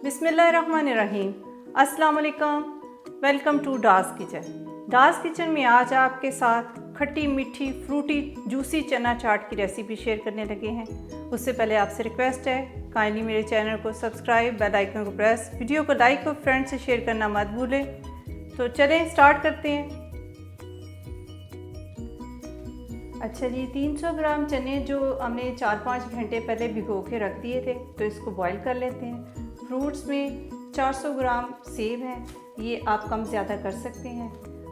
बिस्मिल्लाहिर्रहमानिर्रहीम। अस्सलाम वालेकुम। Welcome to Das kitchen. Das kitchen में आज आपके साथ खट्टी मीठी फ्रूटी जूसी चना चाट की रेसिपी शेयर करने लगे हैं। उससे पहले आपसे रिक्वेस्ट है, काइंडली मेरे चैनल को सब्सक्राइब, बेल आइकन को प्रेस, वीडियो को लाइक और फ्रेंड से शेयर करना मत भूलें। तो चलें स्टार्ट करते हैं। अच्छा जी, 300 ग्राम चने जो हमने 4-5 घंटे पहले भिगो के रख दिए थे, तो इसको बॉईल कर लेते हैं। फ्रूट्स में 400 ग्राम सेब हैं, ये आप कम ज़्यादा कर सकते हैं,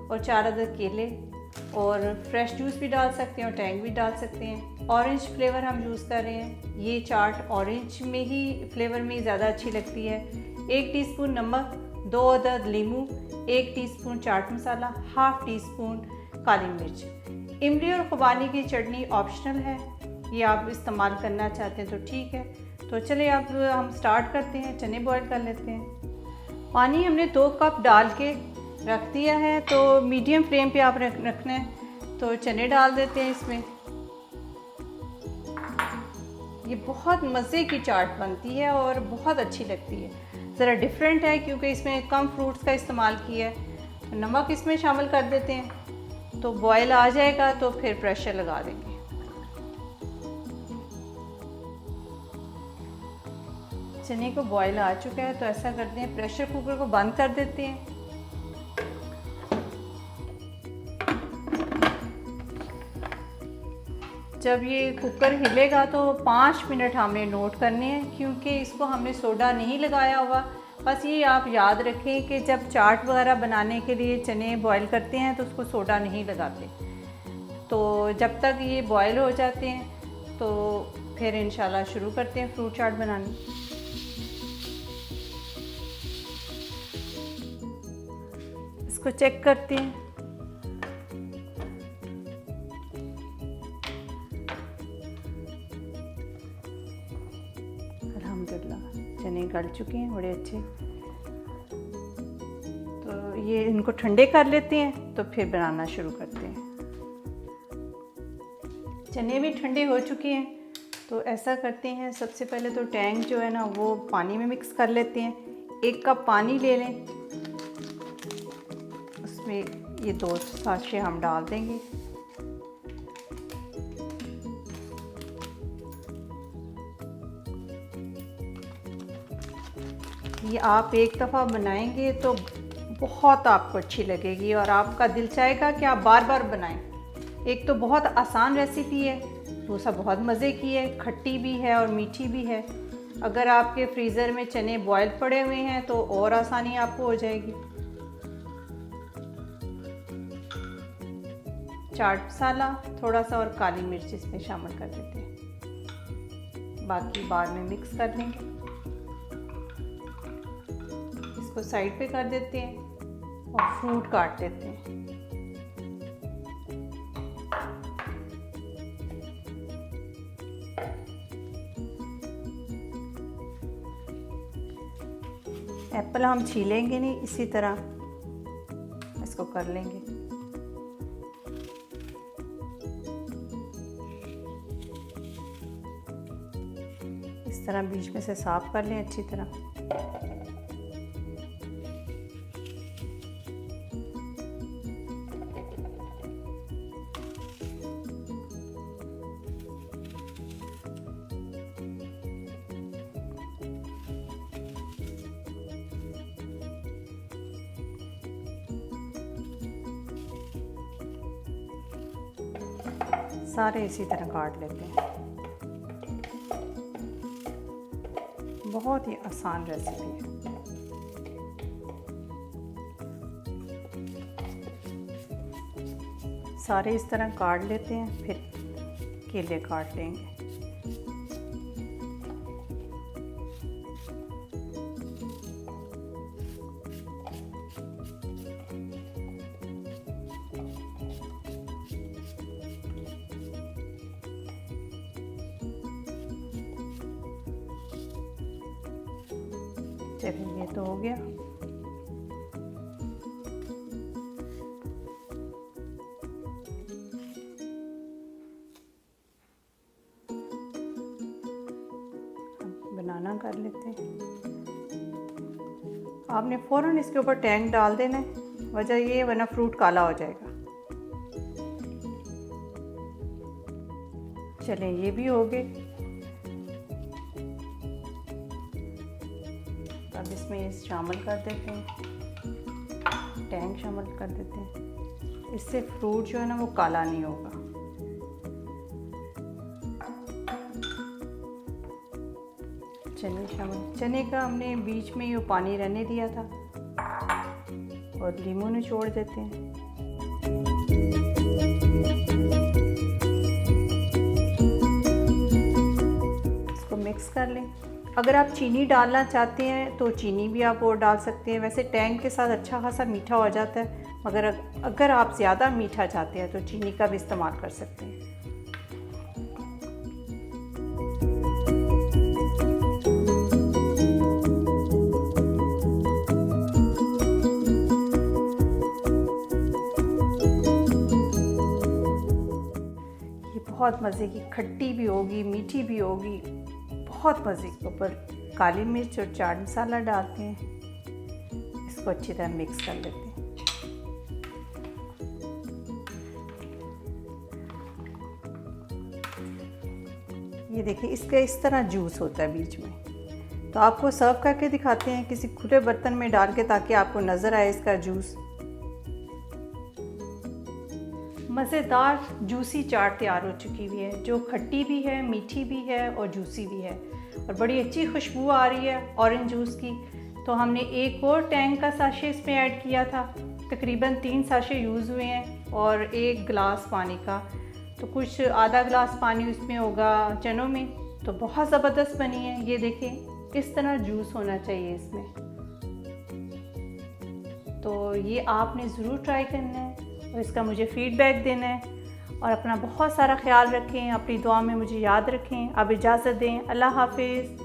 और 4 अदद केले, और फ्रेश जूस भी डाल सकते हैं और टैंग भी डाल सकते हैं। ऑरेंज फ्लेवर हम यूज़ कर रहे हैं, ये चाट ऑरेंज में ही फ्लेवर में ज़्यादा अच्छी लगती है। 1 टीस्पून नमक, 2 अदद लीमू, 1 teaspoon chaat masala, half tea spoon काली मिर्च। इमली और खुबानी की चटनी ऑप्शनल है, ये आप इस्तेमाल करना चाहते हैं तो ठीक है। तो चलिए अब हम स्टार्ट करते हैं। चने बॉईल कर लेते हैं। पानी हमने 2 कप डाल के रख दिया है, तो मीडियम फ्लेम पे आप रखना है। तो चने डाल देते हैं इसमें। ये बहुत मज़े की चाट बनती है और बहुत अच्छी लगती है। ज़रा डिफरेंट है क्योंकि इसमें कम फ्रूट्स का इस्तेमाल किया है। नमक इसमें शामिल कर देते हैं, तो बॉयल आ जाएगा तो फिर प्रेशर लगा देंगे। चने को बॉयल आ चुका है, तो ऐसा करते हैं, प्रेशर कुकर को बंद कर देते हैं। जब ये कुकर हिलेगा तो 5 मिनट हमने नोट करने हैं, क्योंकि इसको हमने सोडा नहीं लगाया हुआ। बस ये आप याद रखें कि जब चाट वगैरह बनाने के लिए चने बॉईल करते हैं तो उसको सोडा नहीं लगाते। तो जब तक ये बॉईल हो जाते हैं तो फिर इंशाल्लाह शुरू करते हैं फ्रूट चाट बनानी। इसको चेक करते हैं। अल्हम्दुलिल्लाह चने गल चुके हैं बड़े अच्छे। तो ये इनको ठंडे कर लेते हैं, तो फिर बनाना शुरू करते हैं। चने भी ठंडे हो चुके हैं, तो ऐसा करते हैं, सबसे पहले तो टैंग जो है ना वो पानी में मिक्स कर लेते हैं। 1 कप पानी ले लें, उसमें ये 2 साशे हम डाल देंगे। ये आप एक दफ़ा बनाएंगे तो बहुत आपको अच्छी लगेगी और आपका दिल चाहेगा कि आप बार बार बनाएं। एक तो बहुत आसान रेसिपी है, दूसरा बहुत मज़े की है, खट्टी भी है और मीठी भी है। अगर आपके फ्रीज़र में चने बॉयल पड़े हुए हैं तो और आसानी आपको हो जाएगी। चाट मसाला थोड़ा सा और काली मिर्च इसमें शामिल कर देते हैं, बाकी बाद में मिक्स कर लेंगे। इसको साइड पे कर देते हैं और फ्रूट काट देते हैं। एप्पल हम छीलेंगे नहीं, इसी तरह इसको कर लेंगे। इस तरह बीच में से साफ कर लें अच्छी तरह। सारे इसी तरह काट लेते हैं। बहुत ही आसान रेसिपी है। सारे इस तरह काट लेते हैं, फिर केले काट लेंगे। चलिए ये तो हो गया। बनाना कर लेते हैं। आपने फ़ौरन इसके ऊपर टैंक डाल देना है, वजह ये है वरना फ्रूट काला हो जाएगा। चलें, ये भी हो गए। अब इसमें ये शामिल कर देते हैं, टैंक शामिल कर देते हैं। इससे फ्रूट जो है ना वो काला नहीं होगा। चने शामिल, चने का हमने बीच में ये पानी रहने दिया था और लीमू निचोड़ देते हैं। इसको मिक्स कर लें। अगर आप चीनी डालना चाहते हैं तो चीनी भी आप और डाल सकते हैं। वैसे टैंक के साथ अच्छा खासा मीठा हो जाता है, मगर अगर आप ज़्यादा मीठा चाहते हैं तो चीनी का भी इस्तेमाल कर सकते हैं। ये बहुत मज़े की, खट्टी भी होगी, मीठी भी होगी, बहुत मज़े के। ऊपर काली मिर्च और चाट मसाला डालते हैं। इसको अच्छी तरह मिक्स कर लेते हैं। ये देखिए, इसका इस तरह जूस होता है बीच में। तो आपको सर्व करके दिखाते हैं किसी खुले बर्तन में डाल के, ताकि आपको नज़र आए इसका जूस। मज़ेदार जूसी चाट तैयार हो चुकी हुई है, जो खट्टी भी है, मीठी भी है और जूसी भी है, और बड़ी अच्छी खुशबू आ रही है ऑरेंज जूस की। तो हमने एक और टैंक का साशे इसमें ऐड किया था, तकरीबन 3 साशे यूज़ हुए हैं, और 1 गिलास पानी का, तो कुछ आधा गिलास पानी उसमें होगा चनों में। तो बहुत ज़बरदस्त बनी है। ये देखें, इस तरह जूस होना चाहिए इसमें। तो ये आपने ज़रूर ट्राई करना है और इसका मुझे फ़ीडबैक देना है। और अपना बहुत सारा ख्याल रखें, अपनी दुआ में मुझे याद रखें। अब इजाज़त दें, अल्लाह हाफिज़।